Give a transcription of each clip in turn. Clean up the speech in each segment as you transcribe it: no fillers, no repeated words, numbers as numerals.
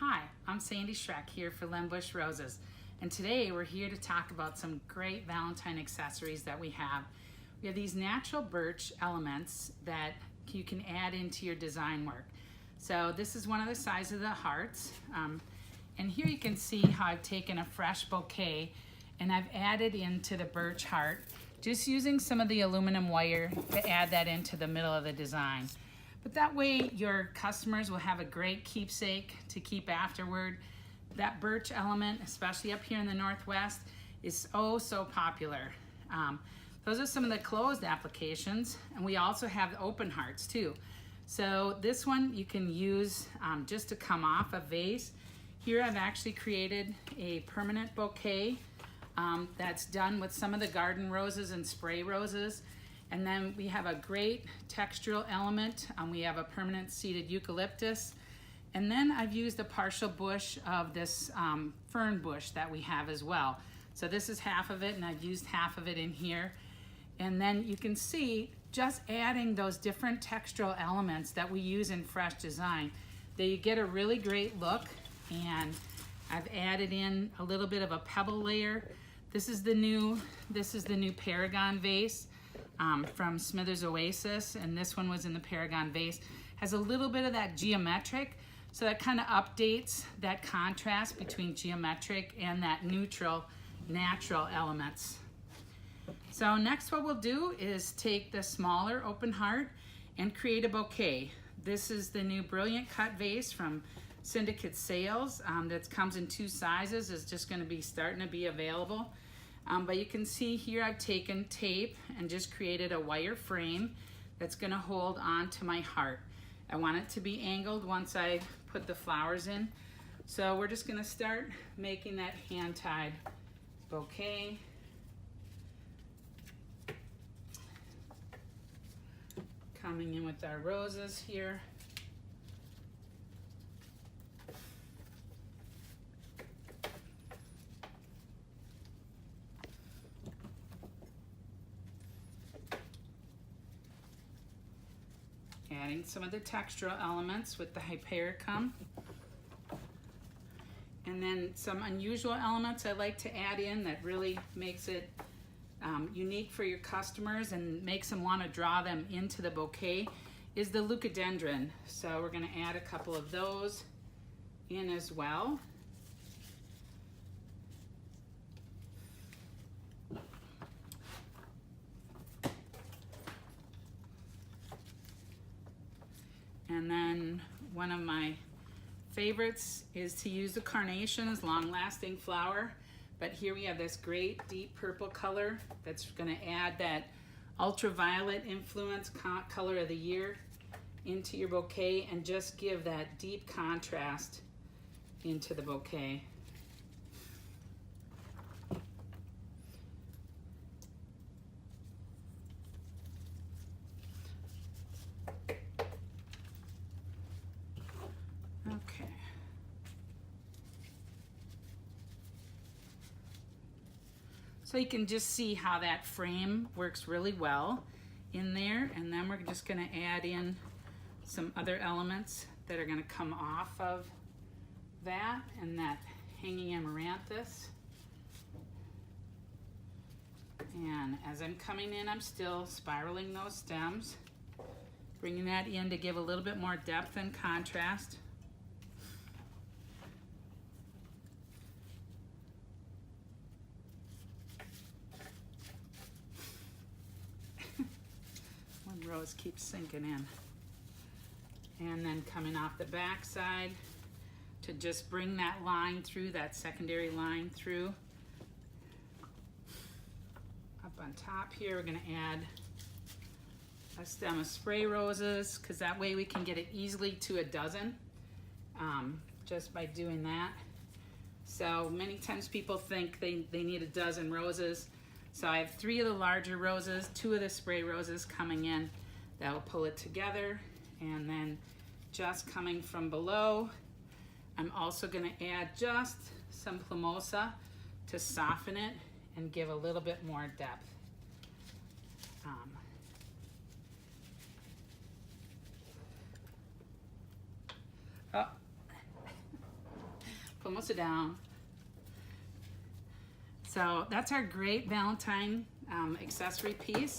Hi, I'm Sandy Schreck here for LenBuschRoses, and today we're here to talk about some great Valentine accessories that we have. We have these natural birch elements that you can add into your design work. So this is one of the sizes of the hearts, and here you can see how I've taken a fresh bouquet and I've added into the birch heart, just using some of the aluminum wire to add that into the middle of the design. But that way your customers will have a great keepsake to keep afterward. That birch element, especially up here in the Northwest, is so popular. Those are some of the closed applications, and we also have open hearts too. So this one you can use just to come off a vase. Here I've actually created a permanent bouquet that's done with some of the garden roses and spray roses. And then we have a great textural element. We have a permanent seeded eucalyptus. And then I've used a partial bush of this fern bush that we have as well. So this is half of it, and I've used half of it in here. And then you can see just adding those different textural elements that we use in fresh design, that you get a really great look. And I've added in a little bit of a pebble layer. This is the new Paragon vase. From Smithers Oasis, and this one was in the Paragon vase. Has a little bit of that geometric, so that kind of updates that contrast between geometric and that neutral, natural elements. So next what we'll do is take the smaller open heart and create a bouquet. This is the new Brilliant Cut vase from Syndicate Sales that comes in 2 sizes. It's just going to be starting to be available. But you can see here I've taken tape and just created a wire frame that's going to hold on to my heart. I want it to be angled once I put the flowers in. So we're just going to start making that hand-tied bouquet. Coming in with our roses here. Adding some of the textural elements with the hypericum. And then some unusual elements I like to add in that really makes it unique for your customers and makes them want to draw them into the bouquet is the leucadendron. So we're going to add a couple of those in as well. And then one of my favorites is to use the carnations, long-lasting flower. But here we have this great deep purple color that's going to add that ultraviolet influence color of the year into your bouquet and just give that deep contrast into the bouquet. Okay. So you can just see how that frame works really well in there, and then we're just going to add in some other elements that are going to come off of that and that hanging amaranthus. And as I'm coming in, I'm still spiraling those stems, bringing that in to give a little bit more depth and contrast. Rose keeps sinking in. And then coming off the back side to just bring that line through, that secondary line through. Up on top here, we're going to add a stem of spray roses, because that way we can get it easily to a dozen just by doing that. So many times people think they need a dozen roses. So I have 3 of the larger roses, 2 of the spray roses coming in. That will pull it together. And then just coming from below, I'm also going to add just some plumosa to soften it and give a little bit more depth. almost down. So that's our great Valentine accessory piece.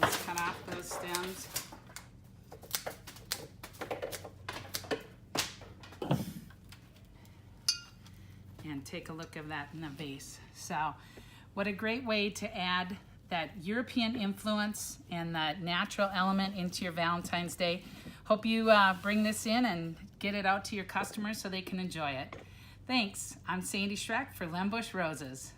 Let's cut off those stems. And take a look at that in the vase. So what a great way to add that European influence and that natural element into your Valentine's Day. Hope you bring this in and get it out to your customers so they can enjoy it. Thanks. I'm Sandy Schreck for LenBuschRoses.